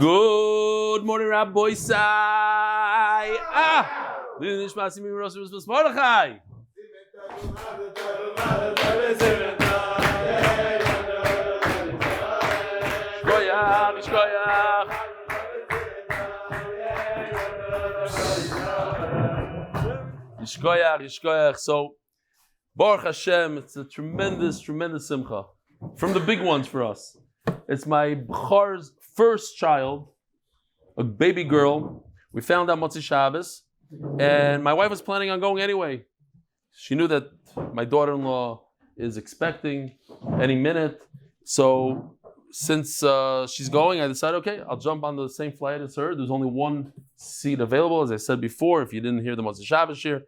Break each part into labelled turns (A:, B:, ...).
A: Good morning, Rabbi Sai. Nishmas Mordechai. Yishkoyach. So, Baruch Hashem, it's a tremendous simcha. From the big ones for us. It's my B'char's first child, a baby girl. We found out Motzei Shabbos, and my wife was planning on going anyway. She knew that my daughter-in-law is expecting any minute. So since she's going, I decided, okay, I'll jump on the same flight as her. There's only one seat available, as I said before, if you didn't hear the Motzei Shabbos here.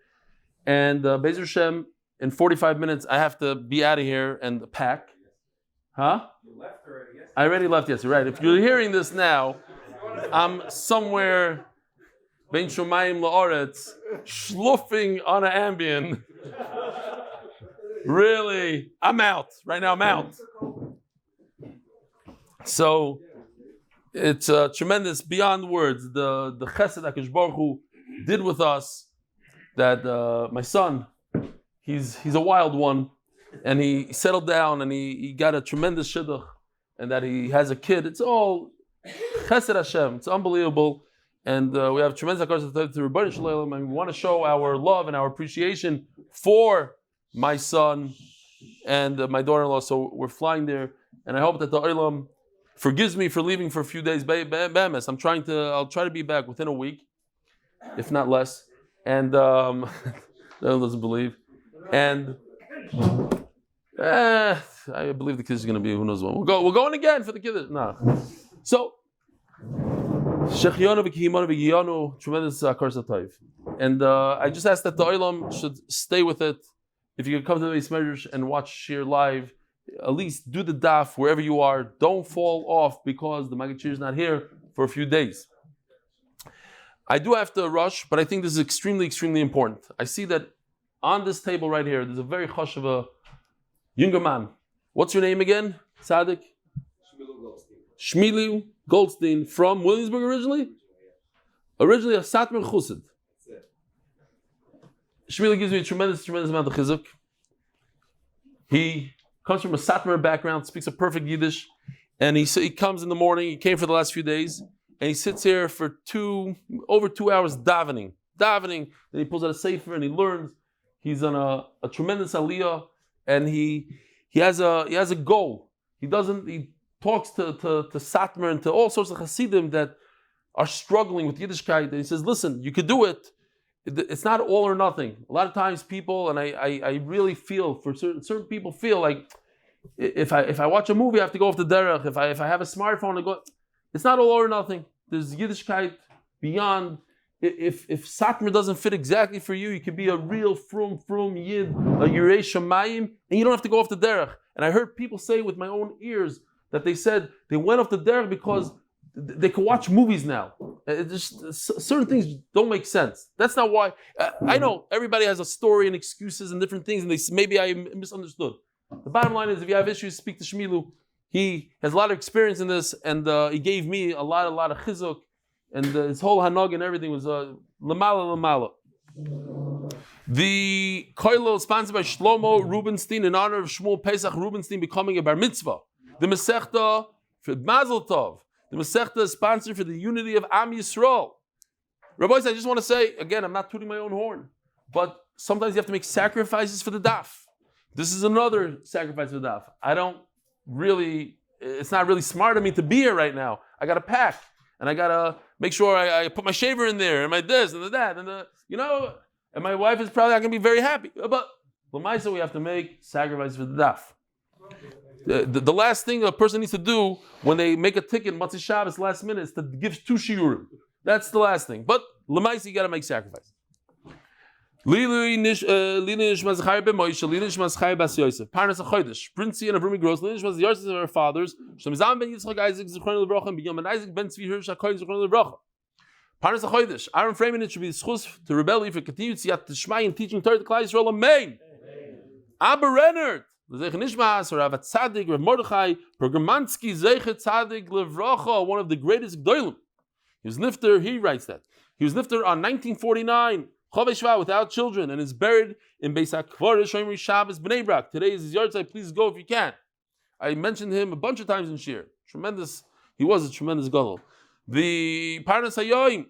A: And Be'ez Hashem, in 45 minutes, I have to be out of here and pack. Huh? You left already, yes? I already left, yes, you're right. If you're hearing this now, I'm somewhere Bein Shomayim La'aretz, schluffing on an Ambien. Really, I'm out. Right now, I'm out. So, it's tremendous, beyond words. The chesed HaKadosh Baruch Hu did with us, that my son, he's a wild one, and he settled down and he got a tremendous shidduch, and that he has a kid. It's all chesed Hashem. It's unbelievable. And we have tremendous hakar to Rebbeinu Shalom, and we want to show our love and our appreciation for my son and my daughter-in-law. So we're flying there, and I hope that the Olam forgives me for leaving for a few days. I'll try to be back within a week, if not less. And no one doesn't believe. And I believe the kids are going to be, who knows when. We're going again for the kids. No. So, tremendous karsa. And I just ask that the Olam should stay with it. If you can come to the Medrash and watch Shir live, at least do the daf wherever you are. Don't fall off because the Maggid Shir is not here for a few days. I do have to rush, but I think this is extremely important. I see that on this table right here, there's a very chashuv younger man. What's your name again? Tzaddik? Shmilu Goldstein from Williamsburg originally? Originally a Satmar Chussid. Shmilu gives me a tremendous amount of chizuk. He comes from a Satmar background, speaks a perfect Yiddish, and he comes in the morning, he came for the last few days, and he sits here for over 2 hours davening. Then he pulls out a sefer and he learns. He's on a tremendous aliyah, and he has a goal. He talks to Satmar and to all sorts of Hasidim that are struggling with Yiddishkeit, and he says, listen, you could do it. It's not all or nothing. A lot of times people, and I really feel, for certain people feel like, if I watch a movie, I have to go off the derech. If I have a smartphone, I go. It's not all or nothing. There's Yiddishkeit beyond. If Satmar doesn't fit exactly for you, you could be a real frum Yid, a Yirei Shamayim, and you don't have to go off the derech. And I heard people say with my own ears that they said they went off the derech because they can watch movies now. Certain things don't make sense. That's not why. I know everybody has a story and excuses and different things, and maybe I misunderstood. The bottom line is, if you have issues, speak to Shmilu. He has a lot of experience in this, and he gave me a lot of chizuk, and his whole hanog and everything was lamala. The koilel is sponsored by Shlomo Rubenstein in honor of Shmuel Pesach Rubenstein becoming a bar mitzvah. The Masechta for Mazel Tov. The Masechta is sponsored for the unity of Am Yisrael. Rabbis, I just want to say, again, I'm not tooting my own horn, but sometimes you have to make sacrifices for the daf. This is another sacrifice for the daf. It's not really smart of me to be here right now. I got to pack, and I got to make sure I put my shaver in there, and my this, and the that, and and my wife is probably not going to be very happy. But l'maisa, we have to make sacrifices for the daf. The last thing a person needs to do when they make a ticket, Motzei Shabbos, last minute, is to give 2 shiurim. That's the last thing. But l'maisa, you got to make sacrifice. Nishmas Zechrya ben Moshe, Nishmas Chaya bas Yosef, Parnas HaChodesh, Shprintzy and Avrumie Gross, Nishmas yahrzeits of our fathers, Zalman ben Yitchak, Aiyzik, zechus lebracha, and Benimin, Aiyzik ben Hiresh, הכהן, zechus lebracha. Parnas HaChodesh, Ahron Fraiman, it should be zechus to rebel for continued siyadta, dishmaya, and teaching Torah to Klal Yisroel. Amen. Abba Rennert, Lzecher Nishmas, or Hatzadik, or Mordechai, Pogramonsky, Hatzadik Levracha, one of the greatest Gdolim. He was nifter, he writes that. He was nifter on 1949, Chavei Shva, without children, and is buried in Beis HaKvar, Shomri Shabbos, Bnei Brak. Today is his yahrzeits. Please go if you can. I mentioned him a bunch of times in Shir. Tremendous, he was a tremendous gadol. The Parnas Hayoim,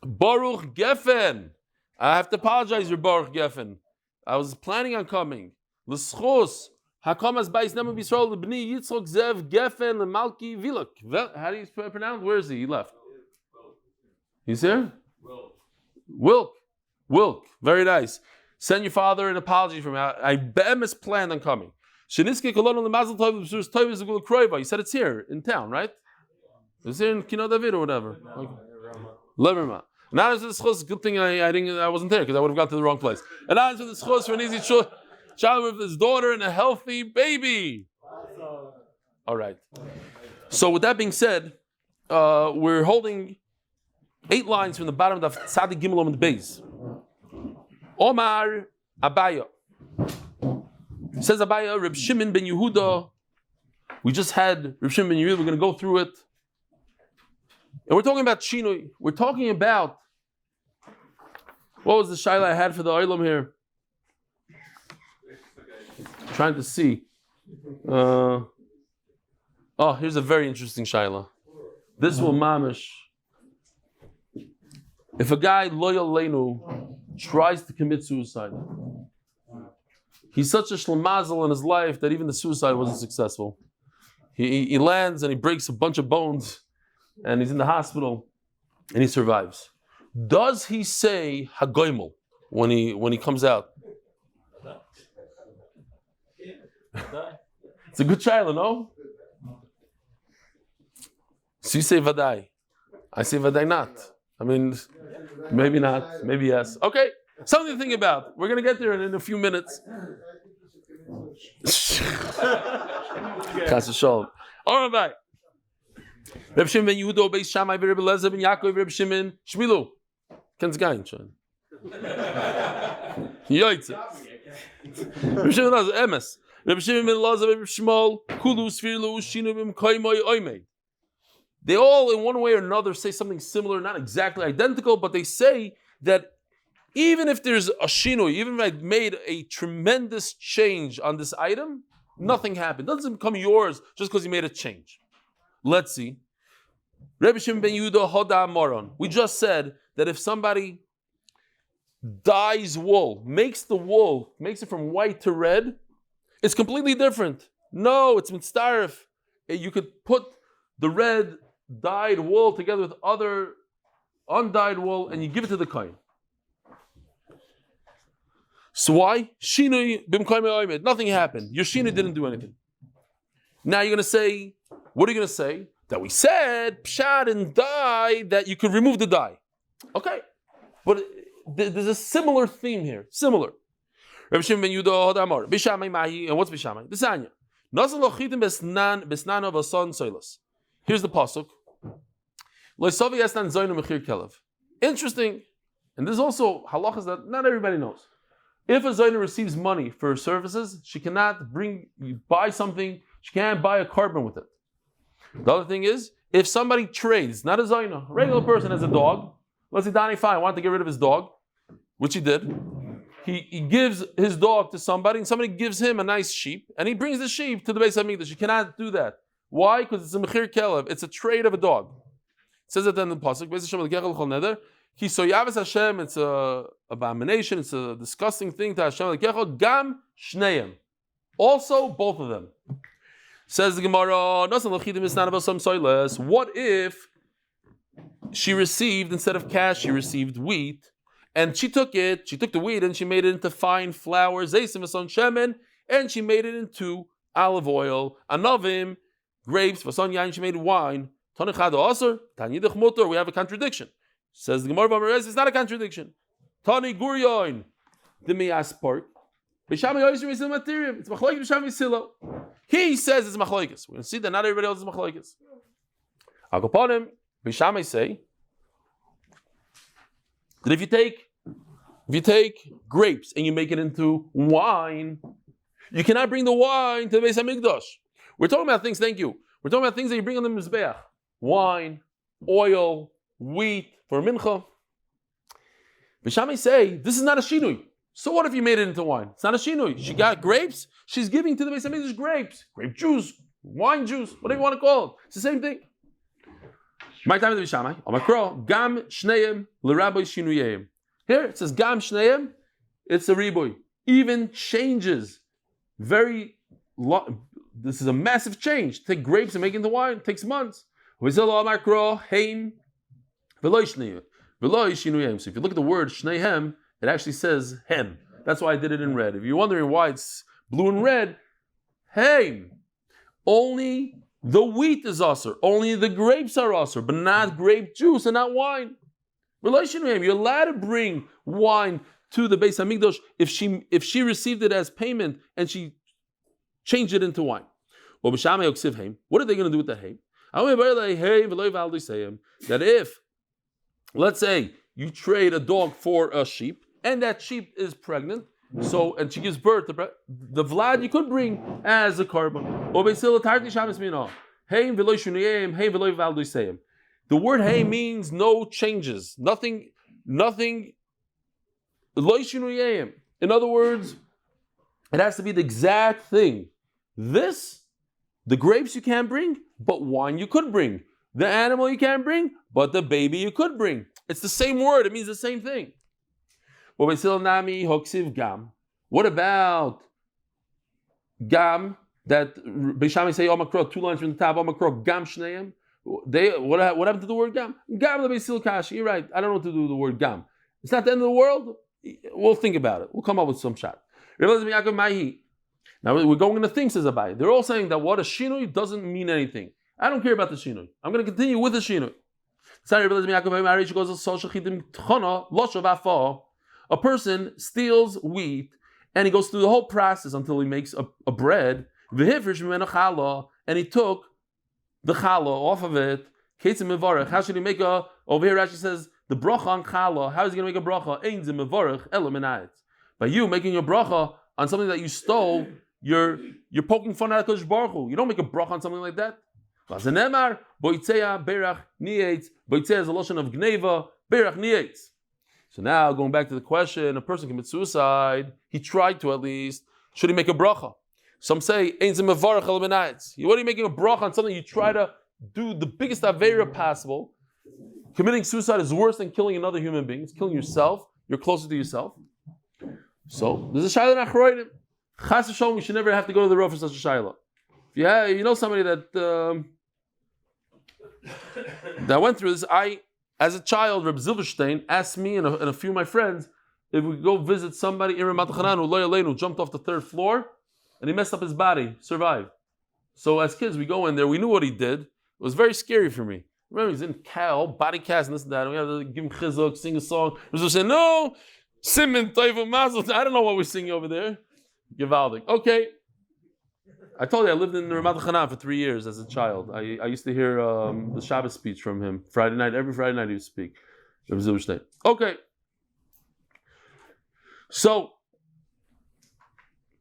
A: Baruch Geffen. I have to apologize, your Baruch Geffen. I was planning on coming. L'schos, Hakamas Beis Am Yisrael B'ni Yitzchak Zev Geffen L'Malki Viluk. How do you pronounce? Where is he? He left. He's here? Wilk. Very nice. Send your father an apology from me. I be'emes planned on coming. Sheniske kolon on Mazel Tov R. He said it's here in town, right? Is it in Kino David or whatever? Leverma. Not as the zechus. Good thing I wasn't there because I would have got to the wrong place. And not as the zechus for an easy child with his daughter and a healthy baby. All right. So with that being said, we're holding 8 lines from the bottom of Hatzadik Gimel Amud Beis. Omar Abaya. Says Abaya, Reb Shimon ben Yehuda. We just had Reb Shimon ben Yehuda. We're going to go through it. And we're talking about Shinui. We're talking about, what was the shaila I had for the Olam here? I'm trying to see. Here's a very interesting shaila. This will mamish. If a guy, loyal leinu, tries to commit suicide, he's such a shlemazel in his life that even the suicide wasn't successful. He lands and he breaks a bunch of bones and he's in the hospital and he survives. Does he say hagoimel when he comes out? It's a good child, no? So you say vadai. I say vadai not. I mean, maybe not, maybe yes. Okay, something to think about. We're going to get there in a few minutes. All right. Reb Shimon ben Yehuda, Beis Shammai, Reb Elazar ben Yaakov, Reb Shimon, Shmilu. Kennst gar nicht schon. Yahrzeits. Reb Shimon ben Emes. Reb Shimon ben Elazar, Reb Shmuel, Kulu, Sfirlu, Shinu, Bim Koimoy, Oimei. They all, in one way or another, say something similar, not exactly identical, but they say that even if there's a shinui, even if I made a tremendous change on this item, nothing happened. It doesn't become yours just because you made a change. Let's see. Rebbe Shimon ben Yehuda Hoda Moron. We just said that if somebody dyes wool, makes it from white to red, it's completely different. No, it's mitzaref. You could put the red dyed wool together with other undyed wool and you give it to the kohen. So why? Shinui b'mkoyim ha'omed. Nothing happened. Your shinui didn't do anything. Now you're going to say, what are you going to say? That we said, pshat and dye, that you could remove the dye. Okay. But there's a similar theme here. Similar. Reb Shimon ben Yehuda Hodamar. Bishamai mahi. And what's bishamai? Bisanya. Nasal lochitim besnan of a son soilas. Here's the pasuk. Interesting, and there's also halachas that not everybody knows. If a zayna receives money for her services, she cannot buy something. She can't buy a carbon with it. The other thing is, if somebody trades, not a zayna, a regular person has a dog. Let's say Danny Fine wanted to get rid of his dog, which he did. He gives his dog to somebody, and somebody gives him a nice sheep, and he brings the sheep to the Beis HaMikdash. You cannot do that. Why? Because it's a mechir kelev. It's a trade of a dog. It says it in the pasuk. Ki soyaves Hashem. It's a abomination. It's a disgusting thing to Hashem. Gam shneim. Also, both of them. Says the Gemara. What if she received, instead of cash, she received wheat, and she took the wheat and she made it into fine flour, zeisim v'son shemen, and she made it into olive oil, anavim, grapes, v'son yain, she made wine. We have a contradiction. Says the Gemara, it's not a contradiction. Tani guryoin, the miyas pork. It's machlokes b'shami silo. He says it's machlokes. We're going to see that not everybody else is machlokes. Agoponim, b'shami say that if you take grapes and you make it into wine, You cannot bring the wine to the Beis Hamikdash. We're talking about things, thank you. We're talking about things that you bring on the Mizbeach. Wine, oil, wheat for mincha. Bishamai say, this is not a shinui. So what if you made it into wine? It's not a shinui. She got grapes. She's giving to the Beis Hamikdash grapes, grape juice, wine juice, whatever you want to call it. It's the same thing. My time with Bishamai. Amakro gam shneim l'rabbi shinuyim. Here it says gam shneim. It's a riboy. Even changes. This is a massive change. Take grapes and make it into wine. It takes months. So if you look at the word shneihem, it actually says hem. That's why I did it in red. If you're wondering why it's blue and red, hem. Only the wheat is usher. Only the grapes are usher, but not grape juice and not wine. You're allowed to bring wine to the Beis Hamikdash if she received it as payment and she changed it into wine. What are they going to do with that hay? That if, let's say, you trade a dog for a sheep, and that sheep is pregnant, and she gives birth to the vlad you could bring as a carbon. The word hay means no changes, nothing. In other words, it has to be the exact thing. The grapes you can't bring, but wine you could bring. The animal you can't bring, but the baby you could bring. It's the same word. It means the same thing. What about gam? That Beishami say Omakro, 2 lines from the top. Omakro gam shneim. What happened to the word gam? Gam the Beisil Kashi. You're right. I don't know what to do with the word gam. It's not the end of the world. We'll think about it. We'll come up with some shot. Now we're going into things, says Abai. They're all saying that what a shinui doesn't mean anything. I don't care about the shinui. I'm going to continue with the shinui. A person steals wheat and he goes through the whole process until he makes a bread. And he took the challah off of it. How should he make over here Rashi says the bracha on challah. How is he going to make a bracha? By you making a bracha on something that you stole, you're poking fun at HaKadosh Baruch Hu. You don't make a bracha on something like that. Boitzea is a lotion of gneva, berach nietz. So now, going back to the question, a person commits suicide, he tried to at least, should he make a bracha? Some say, what are you making a bracha on something you try to do the biggest aveira possible? Committing suicide is worse than killing another human being. It's killing yourself. You're closer to yourself. So, there's a shayla nachroidim. Chas v'sholom, you should never have to go to the road for such a shayla. If you know somebody that went through this, as a child, Reb Zilverstein asked me and a few of my friends if we go visit somebody in Ramat Chanan who jumped off the 3rd floor and he messed up his body, survived. So as kids, we go in there, we knew what he did. It was very scary for me. Remember, he's in body cast and this and that, and we had to give him chizuk, sing a song. We were saying, no, Simon, Toivo, Mazel. I don't know what we're singing over there. Givaldik. Okay. I told you I lived in Ramat Chanan for 3 years as a child. I used to hear the Shabbos speech from him Friday night. Every Friday night he would speak. Okay. So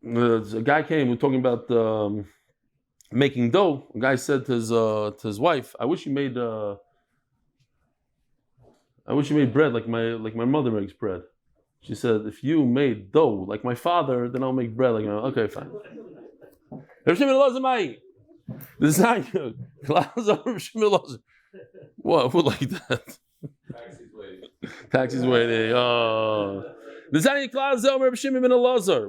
A: a guy came. We're talking about making dough. A guy said to his wife, "I wish you made bread like my mother makes bread." She said, "If you made dough like my father, then I'll make bread like my." Okay, fine. What? Who like that? Taxi's waiting. Oh. What did Reb Shimon ben Elazar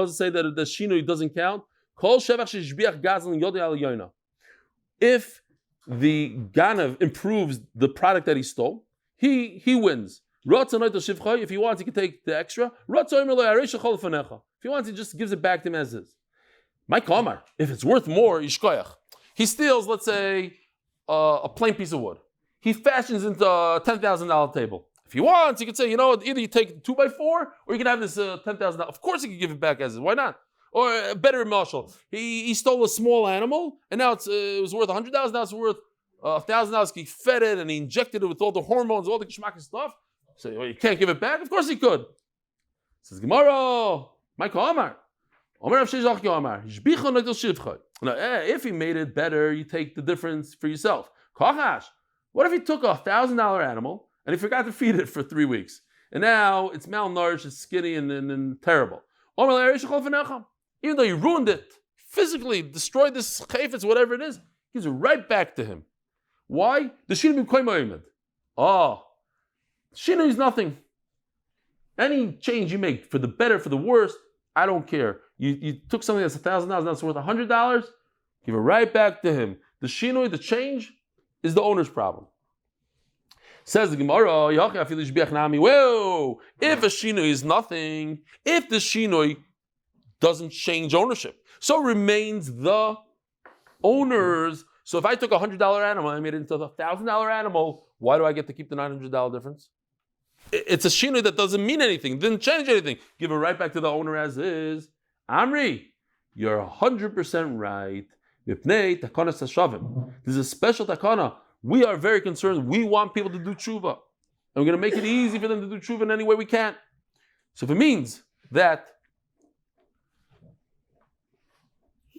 A: say that the shinui doesn't count? If the ganav improves the product that he stole, he wins. If he wants, he can take the extra. If he wants, he just gives it back to him as is. My kamar, if it's worth more, yishkoyach. He steals, let's say, a plain piece of wood. He fashions into a $10,000 table. If he wants, he could say, either you take 2x4 or you can have this $10,000. Of course, he can give it back as is. Why not? Or better, marshal. He stole a small animal, and now it was worth $100,000. Now it's worth $1,000. He fed it and he injected it with all the hormones, all the geschmack stuff. So you can't give it back. Of course, he could. Says Gemara, my kamar. Now, if he made it better, you take the difference for yourself. What if he took $1,000 animal and he forgot to feed it for 3 weeks? And now it's malnourished, it's skinny and terrible. Even though you ruined it, physically destroyed this chayfetz, whatever it is, gives it right back to him. Why? The shinu b'koyim. Shinu is nothing. Any change you make, for the better, for the worse, I don't care. You took something that's $1,000, now it's worth $100, give it right back to him. The shinoi, the change, is the owner's problem. Says the Gemara, whoa, if a shinoi is nothing, if the shinoi doesn't change ownership, so remains the owner's. So if I took a $100 animal and I made it into a $1,000 animal, why do I get to keep the $900 difference? It's a shinoi that doesn't mean anything, didn't change anything. Give it right back to the owner as is. Amri, you're 100% right. This is a special takana. We are very concerned. We want people to do tshuva. And we're going to make it easy for them to do tshuva in any way we can. So if it means that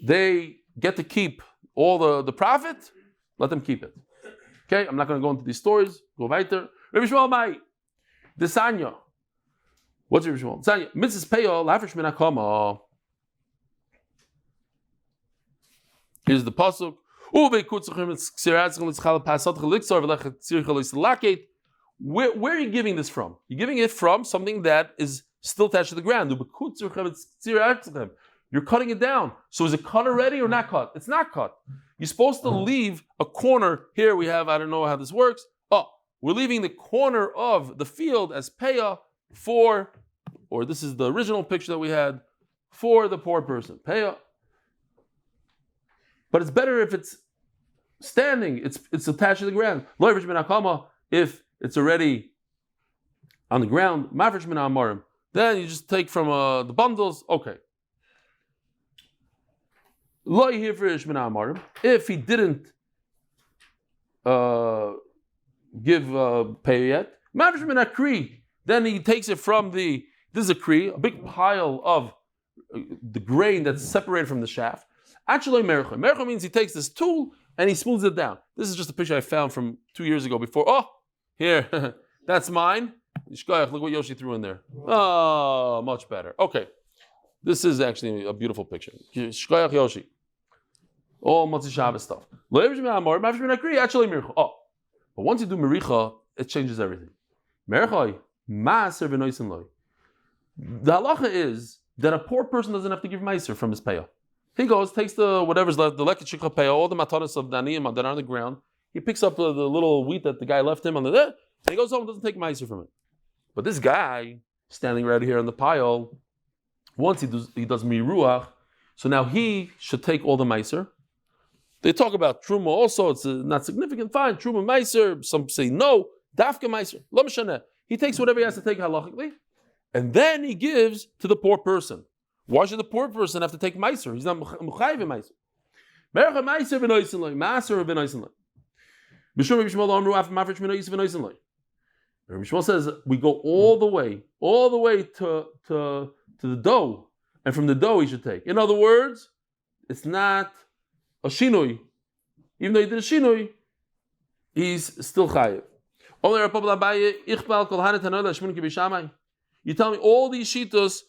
A: they get to keep all the profit, let them keep it. Okay, I'm not going to go into these stories. Go weiter. Rabbi Shmuel Mai. Desanya. What's Rabbi Shmuel? Desanya. Mrs. Peyo, Lafresh Min HaKama. Here's the pasuk. Where are you giving this from? You're giving it from something that is still attached to the ground. You're cutting it down. So is it cut already or not cut? It's not cut. You're supposed to leave a corner. Here we have, I don't know how this works. We're leaving the corner of the field as peya for, or this is the original picture that we had, for the poor person. Peya. But it's better if it's standing, it's attached to the ground. If it's already on the ground, then you just take from the bundles. Okay. If he didn't give pay yet, then he takes it from this is a kri, a big pile of the grain that's separated from the shaft. Actually, mercha means he takes this tool and he smooths it down. This is just a picture I found from 2 years ago before. Oh, here, that's mine. Look what Yoshi threw in there. Oh, much better. Okay. This is actually a beautiful picture. Shkoyach Yoshi. All Motzi Shabbos stuff. Oh, but once you do mericha, it changes everything. The halacha is that a poor person doesn't have to give meiser from his payah. He goes, takes the whatever's left, the lekachikha payah, all the matanas of daniyim that are on the ground. He picks up the little wheat that the guy left him on the and he goes home and doesn't take meiser from it. But this guy standing right here on the pile, once he does miruach, so now he should take all the meiser. They talk about truma also, it's not significant, fine, truma meiser, some say no, dafka meiser, lo mishaneh. He takes whatever he has to take halachically, and then he gives to the poor person. Why should the poor person have to take meiser? He's not mechayiv meiser. Mercha meiser v'noisen loy, maser v'noisen loy. B'shum Rabbi Shmuel amru af mafresh v'noisen v'noisen loy. Rabbi Shmuel says we go all the way to the dough, and from the dough he should take. In other words, it's not a shinui. Even though he did a shinui, he's still chayiv. You tell me all these shitos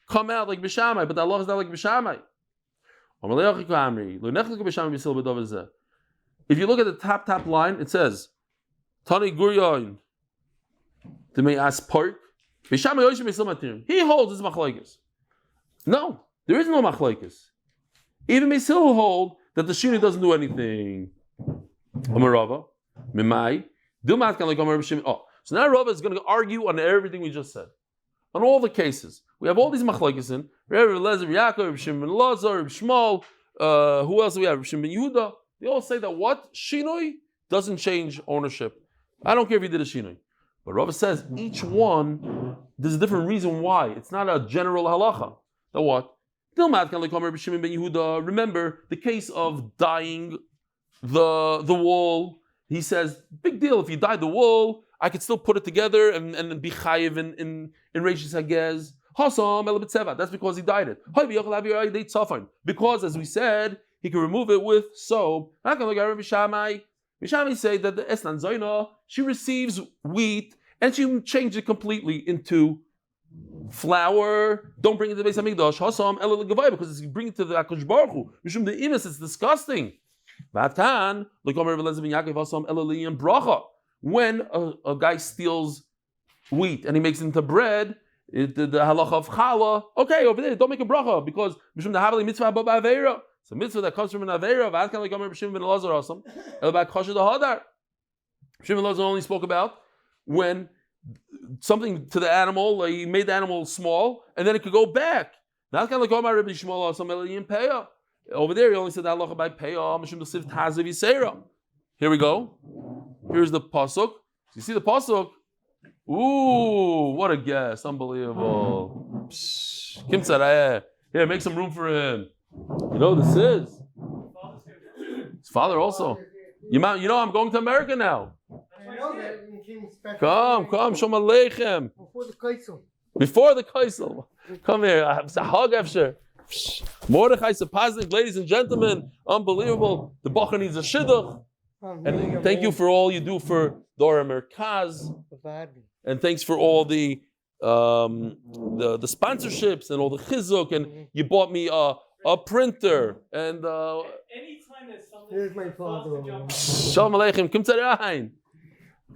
A: come out like b'shamai, but the Allah is not like b'shamai. If you look at the top line, it says, Tani Guryon, the may ask park. He holds his machlokes. No, there is no machlokes. Even Mesil hold that the shini doesn't do anything. Amarava, Mimai, Dilmat can like Oh, so now Rava is going to argue on everything we just said. On all the cases. We have all these machlokes in. Rabbi Lzecher, Yaakov, Rabbi Shimon Lazar, Rabbi Shmuel, who else do we have? Rabbi Shimon Yehuda. They all say that what? Shinoi doesn't change ownership. I don't care if you did a shinoi. But Rava says each one, there's a different reason why. It's not a general halacha. That what? Remember the case of dyeing the wall. He says, big deal. If you dye the wall, I could still put it together and be chayiv in Reishis Hagez. That's because he dyed it. Because, as we said, he can remove it with soap. Not going to look at Rabbi Shammai say that the Esnan Zoyna, she receives wheat and she changed it completely into flour. Don't bring it to the Beis Hamikdash. Hasam ela legavai, because you bring it to the Akash Baruch Hu. Mishum the imis, it's disgusting. Vatan lekomer v'lezeh ben Yaakov hasam ela liyam bracha. When a guy steals wheat and he makes it into bread, the halacha of challah. Okay, over there, don't make a bracha because mishum the havali mitzvah abba aveira. It's a mitzvah that comes from an aveira. Vatan lekomer b'shim ben Elazar hasam ela b'kasher the hadar. B'shim ben Elazar only spoke about when something to the animal, like he made the animal small, and then it could go back. Not kind of like my Rabbi Shmuel or some Peah. Over there, he only said that halacha by Peah, Mishum B'Siv Tazav Yisera. Here we go. Here's the pasuk. You see the pasuk? Ooh, what a guess! Unbelievable. Kim Tzarayeh. Here, make some room for him. You know what this is? His father also. You know, I'm going to America now. Come, Shalom Aleichem. Before the Kaisel. Come here. It's a hug after. Mordechai Sapaznik, ladies and gentlemen, unbelievable. The Bacher needs a shidduch. And thank you for all you do for Dora Merkaz. And thanks for all the sponsorships and all the chizuk. And you bought me a printer. And
B: anytime there's something. Here's my father.
A: Shalom Aleichem. Kim Tzarayin.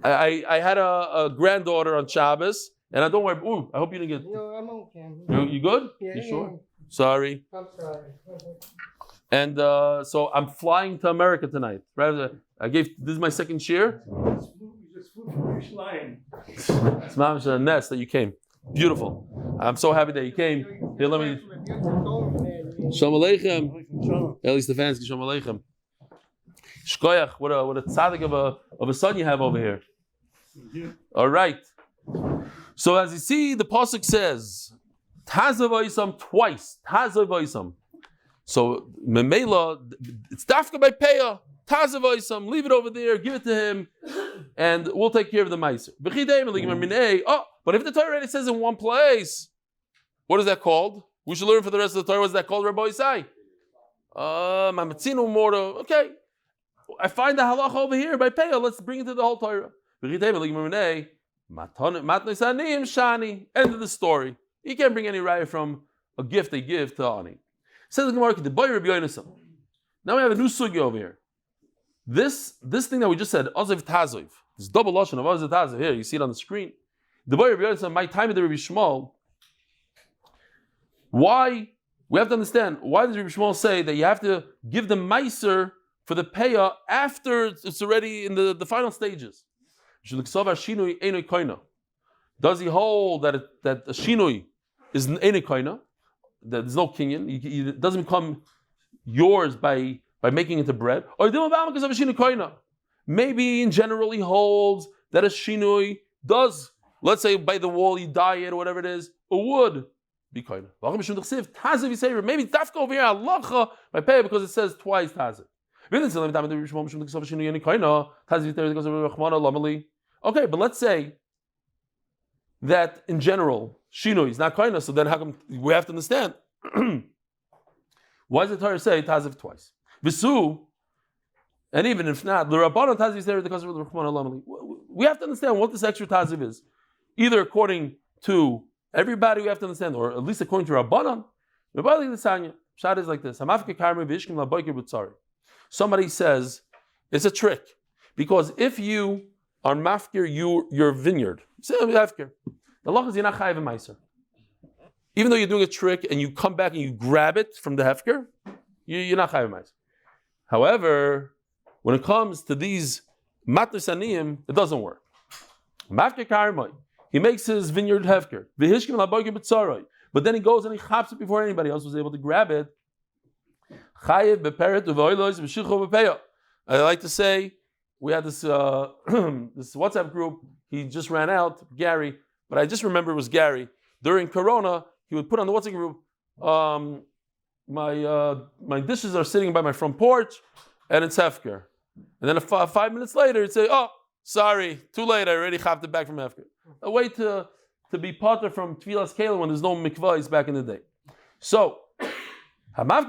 A: I had a granddaughter on Shabbos, and I don't worry. Ooh, I hope you didn't get.
C: No, I'm okay.
A: You good?
C: Yeah,
A: you sure? Sorry.
C: I'm sorry.
A: And so I'm flying to America tonight. This is my second year.
B: Just flew from Fish Line.
A: It's a nest that you came. Beautiful. I'm so happy that you came. Here, let me. Shalom Aleichem. Eli Stefansky. Shalom Aleichem. Shkoyach, what a tzaddik of a son you have over here. All right. So as you see, the pasuk says, Tazav Oisam twice. Tazav Oisam. So Memela, it's dafka by Peah. Tazav Oisam, leave it over there, give it to him, and we'll take care of the meiser. Oh, but if the Torah already says in one place, what is that called? We should learn for the rest of the Torah. What's that called, Rabbi Isai? Okay. I find the halacha over here by Peah. Let's bring it to the whole Torah. End of the story. You can't bring any raya from a gift they give to Ani. Says the Gemara, now we have a new sugi over here. This thing that we just said, Aziv Taziv, this double lashon of Aziv Taziv, here, you see it on the screen. The boy Rabbi Yonasan, my time of the Rabbi Shmuel, why, we have to understand, why does Rabbi Shmuel say that you have to give the meiser for the Peah after it's already in the final stages? Does he hold that a shinui is an koina, that there's no kinyan, it doesn't become yours by making it to bread? Or maybe in general he holds that a shinui does, let's say by the wall you dye it or whatever it is, a wood be koina. Maybe dafka over here halacha by Peah because it says twice taziv. Okay, but let's say that in general shinui is not koina, so then how come we have to understand? Why does the Torah say taziv twice? Visu, and even if not, the Rabbanon taziv is there because of the Rachman Alamali. We have to understand what this extra taziv is. Either according to everybody, we have to understand, or at least according to Rabbanon. Shad is like this. Somebody says it's a trick because if you are mafkir your vineyard, say mafkir, the law is you're not chayiv meiser. Even though you're doing a trick and you come back and you grab it from the hefker, you're not chayiv meiser. However, when it comes to these matnos aniyim, it doesn't work. Mafkir karmai, he makes his vineyard hefker. V'hishkim laboykim b'tzarai, but then he goes and he chaps it before anybody else was able to grab it. Chayiv beperet u'voilos v'shicho b'peah. I like to say, we had this this WhatsApp group. He just ran out, Gary, but I just remember it was Gary. During Corona, he would put on the WhatsApp group, my dishes are sitting by my front porch, and it's hefker. And then 5 minutes later, he'd say, "Oh, sorry, too late. I already chapped it back from hefker." A way to to be potter from Tfilas Kelim when there's no mikvahs back in the day. So, so that's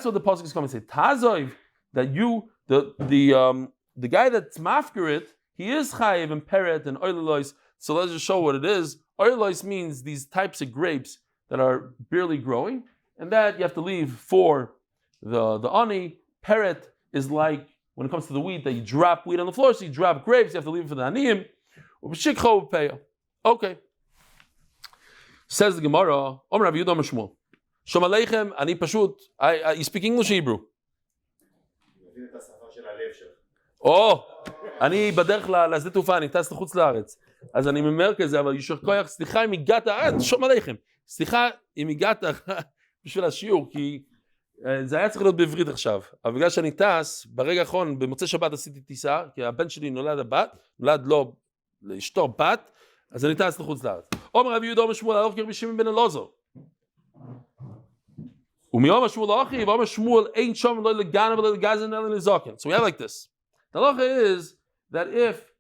A: what the pasuk is coming to say. Tazoiv, that you, the guy that's mafker it, he is chayiv and peret and oililois. So let's just show what it is. Oililois means these types of grapes that are barely growing, and that you have to leave for the ani. Peret is like when it comes to the wheat that you drop wheat on the floor, so you drop grapes. You have to leave it for the aniyim. Okay. Says the Gemara, Omer Rav Yehuda Omer Shmuel. Shalom Aleichem, ani pashut. You speak English or Hebrew? Oh, אני בדרך לשדה תעופה, אני טס לחוץ לארץ. אז אני ממהר כזה, אבל יישר כוח, סליחה אם הגעת, שום עליכם. סליחה אם הגעת בשביל השיעור, כי זה היה צריך להיות בעברית עכשיו. אבל בגלל שאני טס, ברגע האחרון, במוצאי שבת עשיתי טיסה, כי הבן שלי נולד לו לאשתו בת, אז אני טס לחוץ לארץ. אומר רבי יהודה אומר שמואל, הלוך כרבי שמעון בן אלעזר. ומיום שמואל אחיו, אומר שמואל, אין שום לא לגנב ולא לגזן אלא לזקן. So we have like this. The halacha is that if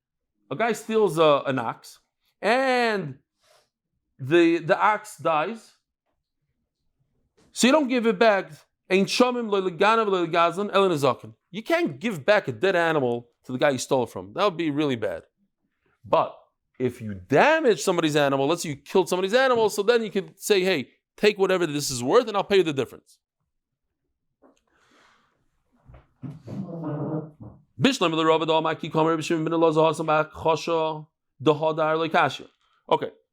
A: a guy steals an ox and the ox dies, so you don't give it back. You can't give back a dead animal to the guy you stole it from. That would be really bad. But if you damage somebody's animal, let's say you killed somebody's animal, so then you could say, hey, take whatever this is worth and I'll pay you the difference. Okay,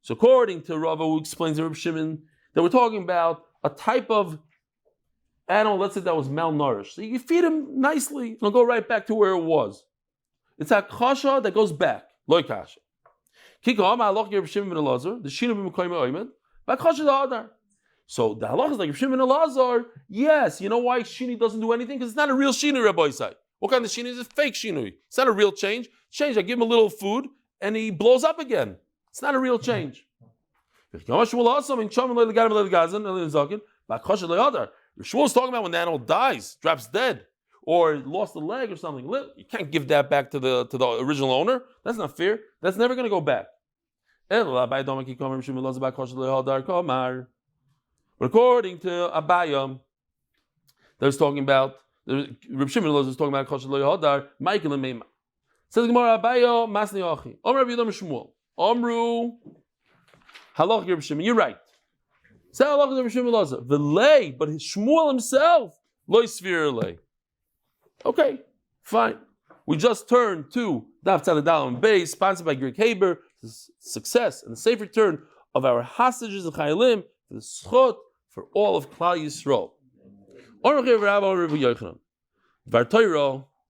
A: so according to Rava, who explains in Reb Shimon, that we're talking about a type of animal, let's say that was malnourished. So you feed him nicely, and it'll go right back to where it was. It's a kasha that goes back. Loy kasha. So the halach is like Reb Shimon and Elazar. Yes, you know why Shini doesn't do anything? Because it's not a real Shini, Rabbi Isai. What kind of Shini is a fake Shinui? It's not a real change. I give him a little food and he blows up again. It's not a real change. Shmuel is talking about when the animal dies, drops dead, or lost a leg or something. You can't give that back to the original owner. That's not fair. That's never going to go back. But according to Abba, there's talking about Reb Shimon was talking about kosher lo yahadar, Michael and Meima. Says the Gemara, Abayo masni achi. Omer Rav Yehuda Shmuel. Omru halach Reb Shimon. You're right. Say halach Reb Shimon Lazar. V'lei, but Shmuel himself lo yisvir lei. Okay, fine. We just turned to Daf Yomi Beis, sponsored by Greg Haber. The success and the safe return of our hostages and chayalim for the zechus for all of Klal Yisroel.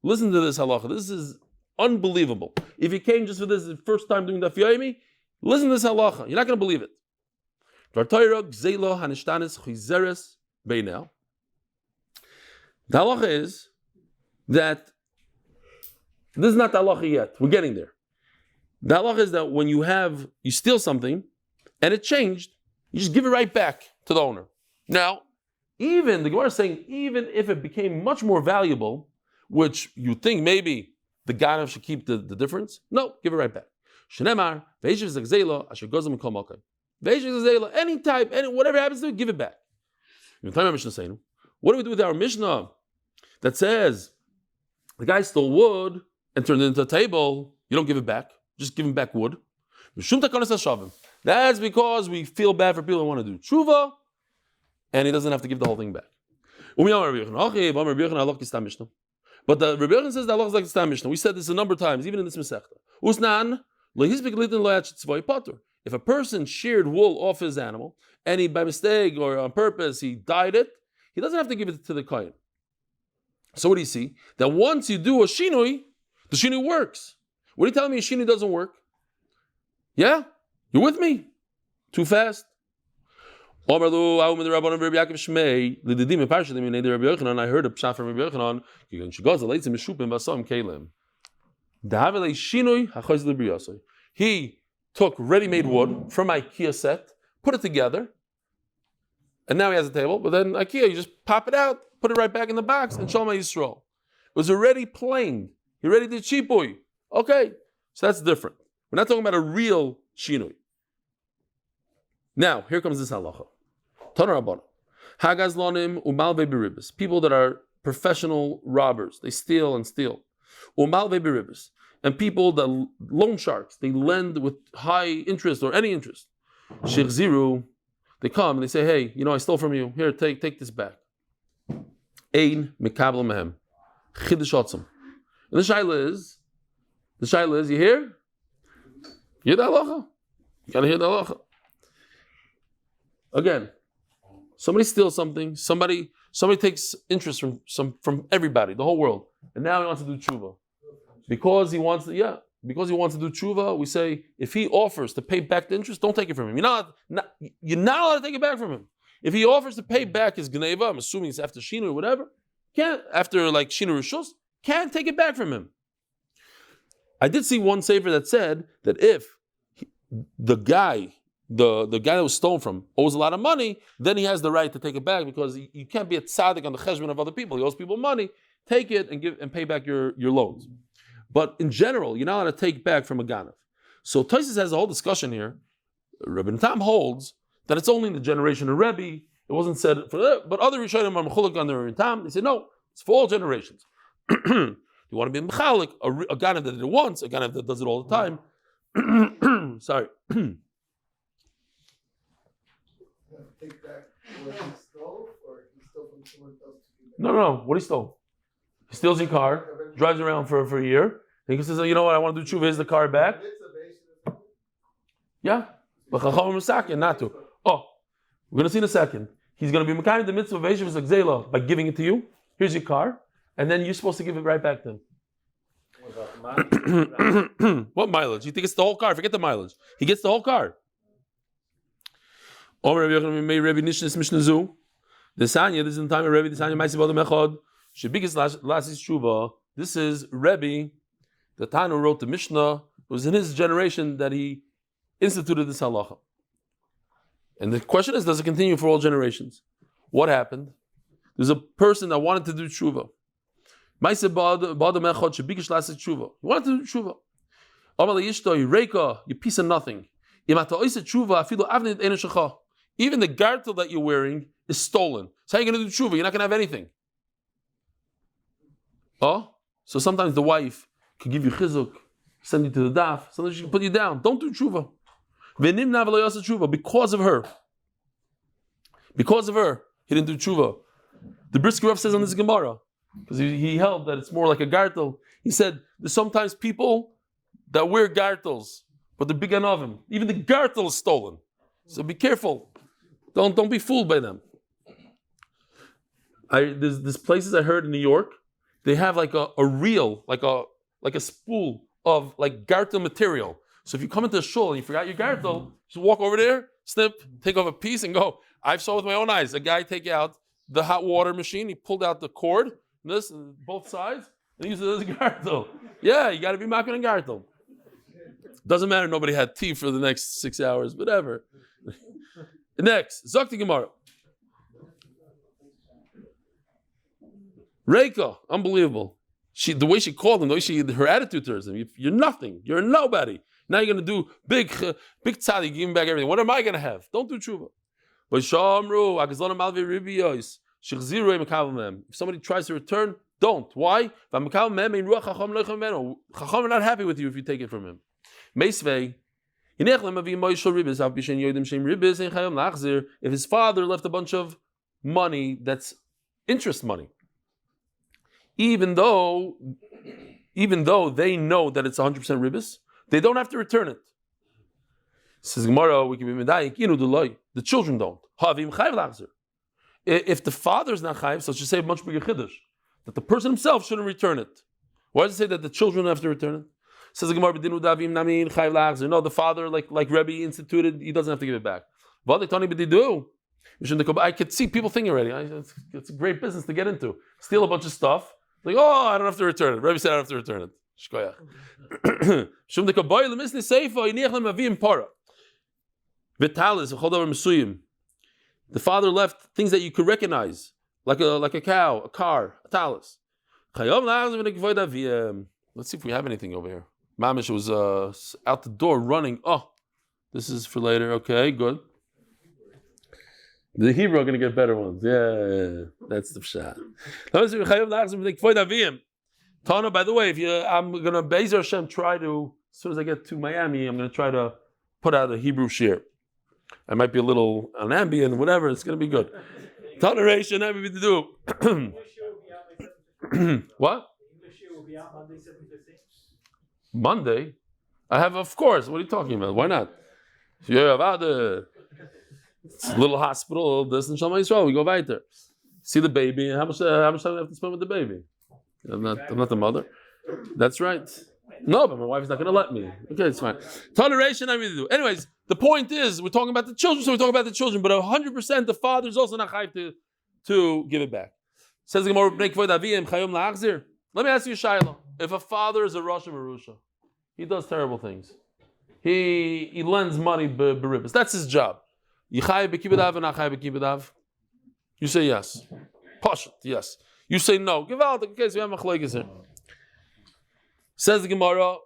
A: Listen to this halacha. This is unbelievable. If you came just for this the first time doing Daf Yomi, listen to this halacha. You're not going to believe it. The halacha is that this is not the halacha yet. We're getting there. The halacha is that when you steal something and it changed, you just give it right back to the owner. Now, the Gemara is saying, even if it became much more valuable, which you think maybe the Ganav should keep the difference, no, give it right back. Shenemar, any type, whatever happens to it, give it back. What do we do with our Mishnah that says the guy stole wood and turned it into a table? You don't give it back, just give him back wood. That's because we feel bad for people who want to do tshuva, and he doesn't have to give the whole thing back. But the Rebbe Yochanan says that Allah is like the Stam Mishnah. We said this a number of times, even in this Masechta. If a person sheared wool off his animal, and he by mistake or on purpose he dyed it, he doesn't have to give it to the Kohen. So what do you see? That once you do a shinui, the shinui works. What are you telling me a shinui doesn't work? Yeah? You with me? Too fast? I heard a pshat from Rabbi Yochanan. He took ready-made wood from IKEA set, put it together, and now he has a table. But then IKEA, you just pop it out, put it right back in the box, and Am Yisrael. It was already planed. He already did chipui. Okay, so that's different. We're not talking about a real shinui. Now, here comes this halacha. Tanur Rabbanan. Hagazlonim umalve beribis. People that are professional robbers. They steal and steal. Umalve beribis. And people that loan sharks, they lend with high interest or any interest. Shichziru, they come and they say, hey, I stole from you. Here, take this back. Ein mikabel mehem. Chidush otzim. And the shaila is, you hear? You hear the halacha? You gotta hear the halacha. Again, somebody steals something, somebody takes interest from everybody, the whole world, and now he wants to do tshuva. Because he wants to do tshuva, we say, if he offers to pay back the interest, don't take it from him. You're not allowed to take it back from him. If he offers to pay back his gneva, I'm assuming it's after Shinu or whatever, after like Shinu Rishus, can't take it back from him. I did see one sefer that said that if the guy that was stolen from owes a lot of money, then he has the right to take it back, because you can't be a tzaddik on the cheshbon of other people. He owes people money, take it and pay back your loans. But in general, you're not allowed to take back from a ganav. So Tosfos has a whole discussion here. Rebbe Tam holds that it's only in the generation of Rebbe. It wasn't said for that, but other Rishonim are mechulek on the Rebbe Tam. They say no, it's for all generations. You want to be mechalik, a ganav that did it once, a ganav that does it all the time. Sorry.
C: Take back what he stole, or he stole from someone else?
A: No. What he stole? He steals your car, drives around for a year, and he says, I want to do tshuva, here's the car back. Yeah. But chacham misakin not to. Oh, we're going to see in a second. He's going to be mekayim the mitzvah of Eishav Zechus by giving it to you. Here's your car, and then you're supposed to give it right back to him.
B: What about the mileage?
A: What mileage? He gets the whole car. Forget the mileage. He gets the whole car. This is in the time of Rebbe. This is Rebbe, the Tanu wrote the Mishnah. It was in his generation that he instituted this halacha. And the question is, does it continue for all generations? What happened? There's a person that wanted to do tshuva. He wanted to do tshuva. You piece of nothing. Even the gartel that you're wearing is stolen. So how are you going to do tshuva? You're not going to have anything. Oh? So sometimes the wife can give you chizuk, send you to the daf, sometimes she can put you down. Don't do tshuva. Because of her. Because of her, he didn't do tshuva. The Brisker Rav says on this Gemara, because he held that it's more like a gartel. He said, there's sometimes people that wear gartels, but they're big anavim. Even the gartel is stolen. So be careful. Don't be fooled by them. There's places I heard in New York, they have like a reel, like a spool of like gartel material. So if you come into a shul and you forgot your gartel, just walk over there, snip, take off a piece and go. I saw with my own eyes a guy take out the hot water machine, he pulled out the cord, this and both sides, and he used it as a gartel. Yeah, you got to be making a gartel. Doesn't matter, nobody had tea for the next 6 hours, whatever. Next, Zakti Gemara. Reika, unbelievable. The way she called him, her attitude towards him, you're nothing, you're nobody. Now you're going to do big tzaddik, give him back everything. What am I going to have? Don't do tshuva. If somebody tries to return, don't. Why? Chacham are not happy with you if you take it from him. If his father left a bunch of money that's interest money, even though they know that it's 100% ribis, they don't have to return it. Says Gemara, we can be medayik, the children don't. If the father's not chayiv, so it should say a much bigger chiddush, that the person himself shouldn't return it. Why does it say that the children have to return it? Says the Gemara, no, the father, like Rebbe instituted, he doesn't have to give it back. I could see people thinking already, it's a great business to get into. Steal a bunch of stuff, like, oh, I don't have to return it. Rebbe said I don't have to return it. The father left things that you could recognize, like a cow, a car, a talus. Let's see if we have anything over here. Mamish was out the door running. Oh, this is for later. Okay, good. The Hebrew are going to get better ones. Yeah, that's the pshat. Tana, by the way, I'm going to Be'ezer Hashem try to, as soon as I get to Miami, I'm going to try to put out a Hebrew shir. I might be a little on ambient, whatever. It's going to be good. Tana Reish, I have to do. What? Monday? I have, of course. What are you talking about? Why not? It's a little hospital, this and Am Yisrael. We go weiter. See the baby. How much time do I have to spend with the baby? I'm not the mother. That's right. No, but my wife's not going to let me. Okay, it's fine. Toleration, I really do. Anyways, the point is, we're talking about the children, so we're talking about the children, but 100% the father is also not chayv to give it back. Says the Gemara, let me ask you, Shiloh. If a father is a Rosh Marusha, he does terrible things. He lends money beribus. That's his job. You say yes. Pashat, yes. You say no. Give out in case we have machlekes here. Says the Gemara,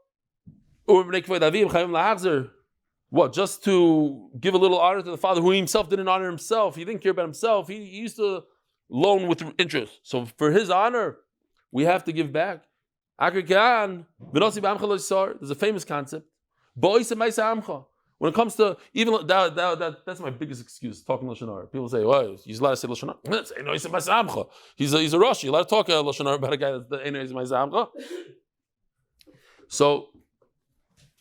A: what? Just to give a little honor to the father who himself didn't honor himself. He didn't care about himself. He used to loan with interest. So for his honor, we have to give back. There's a famous concept. When it comes to even that's my biggest excuse talking lashon hara. People say, "Well, he's allowed to say lashon hara." He's a Rosh. You're allowed to talk lashon hara about a guy that's the Einois Ma'asamcha. So,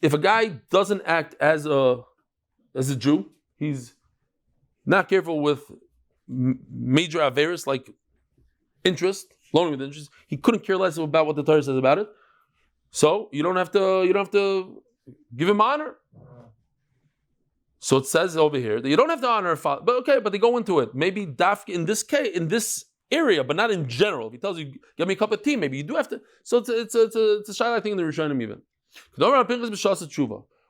A: if a guy doesn't act as a Jew, he's not careful with major averis like interest, loaning with interest. He couldn't care less about what the Torah says about it. So you don't have to give him honor. So it says over here that you don't have to honor a father, but they go into it. Maybe dafka in this case, in this area, but not in general. If he tells you, "Get me a cup of tea," maybe you do have to. So it's a shayla thing in the Rishonim even.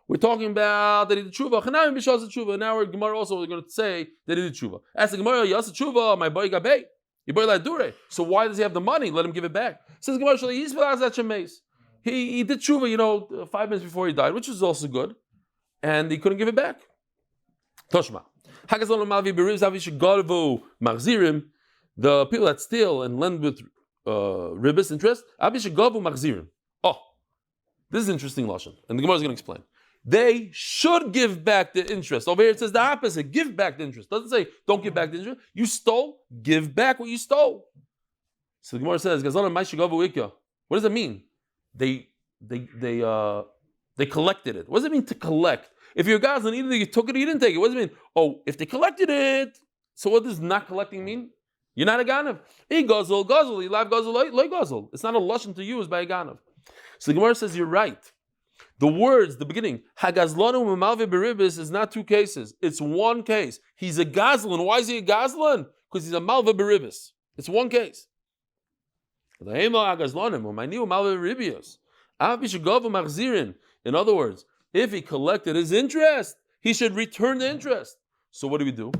A: We're talking about that he did tshuva. Now we're Gemara also we're going to say that he did tshuva. Ask the Gemara, "Yasa tshuva, my boy gabei, your boy ladure." So why does he have the money? Let him give it back. Says Gemara, he did tshuva, 5 minutes before he died, which is also good, and he couldn't give it back. Toshma. The people that steal and lend with ribis interest, oh, this is interesting lashon, and the Gemara is going to explain. They should give back the interest. Over here it says the opposite: give back the interest. Doesn't say don't give back the interest. You stole, give back what you stole. So the Gemara says, what does it mean? They collected it. What does it mean to collect? If you're Gazlan, either you took it or you didn't take it. What does it mean? Oh, if they collected it, so what does not collecting mean? You're not a ganav. He gazel, you live gazel, loy gazel. It's not a lashon to use by a ganav. So the Gemara says you're right. The words, the beginning, hagazlanu u'malve beribis is not two cases. It's one case. He's a gazlan. Why is he a gazlan? Because he's a malve beribis. It's one case. In other words, if he collected his interest, he should return the interest. So what do we do?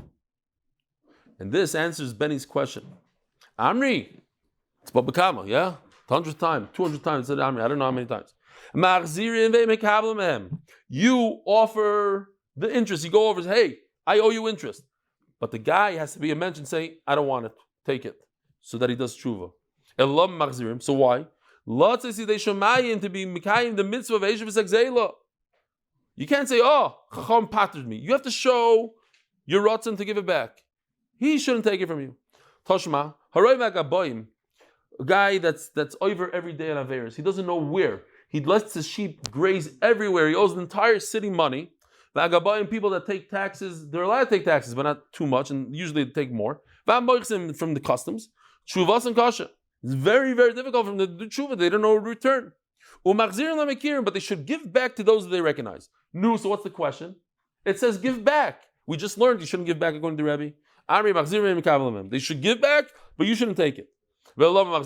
A: And this answers Benny's question. Amri, it's Babakama, yeah? 100 times, 200 times, said Amri, I don't know how many times. You offer the interest, you go over and say, hey, I owe you interest. But the guy has to be a mention saying, I don't want it, take it. So that he does tshuva. So why? To be mikayim the mitzvah of Eishav Zechus. You can't say, oh, Chacham pattered me. You have to show your rotzen to give it back. He shouldn't take it from you. Toshma, a guy that's over every day on Averis. He doesn't know where. He lets his sheep graze everywhere. He owes the entire city money. The people that take taxes, they're allowed to take taxes, but not too much, and usually they take more. From the customs. Shuvas and kasha. It's very, very difficult from the tshuva. They don't know where to return. But they should give back to those that they recognize. No, so what's the question? It says give back. We just learned you shouldn't give back according to Rabbi. They should give back, but you shouldn't take it. Why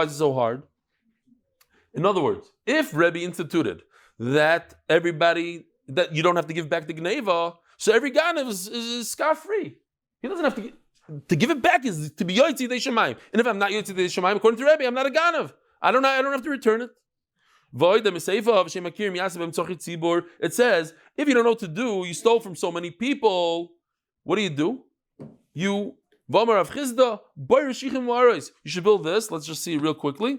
A: is it so hard? In other words, if Rebbe instituted that that you don't have to give back the Gneva, so every Ganav is scar-free. He doesn't have to give it back is to be Yotzi Dei Shemayim. And if I'm not Yotzi Dei Shemayim, according to Rebbe, I'm not a Ganav. I don't have to return it. It says, if you don't know what to do, you stole from so many people, what do? You should build this. Let's just see real quickly.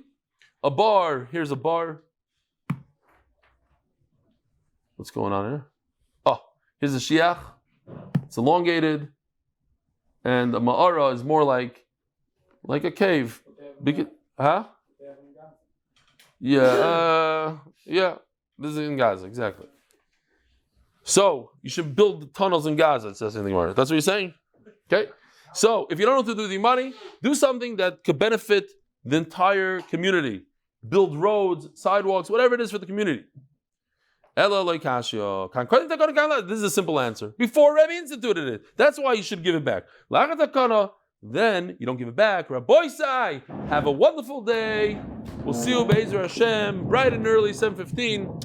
A: A bar. Here's a bar. What's going on here? Oh, here's a shiach. It's elongated. And a ma'ara is more like a cave. Huh? Yeah. This is in Gaza, exactly. So you should build tunnels in Gaza. It says in the Gemara. That's what you're saying? Okay. So if you don't know what to do with your money, do something that could benefit the entire community. Build roads, sidewalks, whatever it is for the community. This is a simple answer. Before Rebbe instituted it. That's why you should give it back. Then you don't give it back. Rabbi Sai, have a wonderful day. We'll see you Be'ezer Hashem bright and early, 7:15.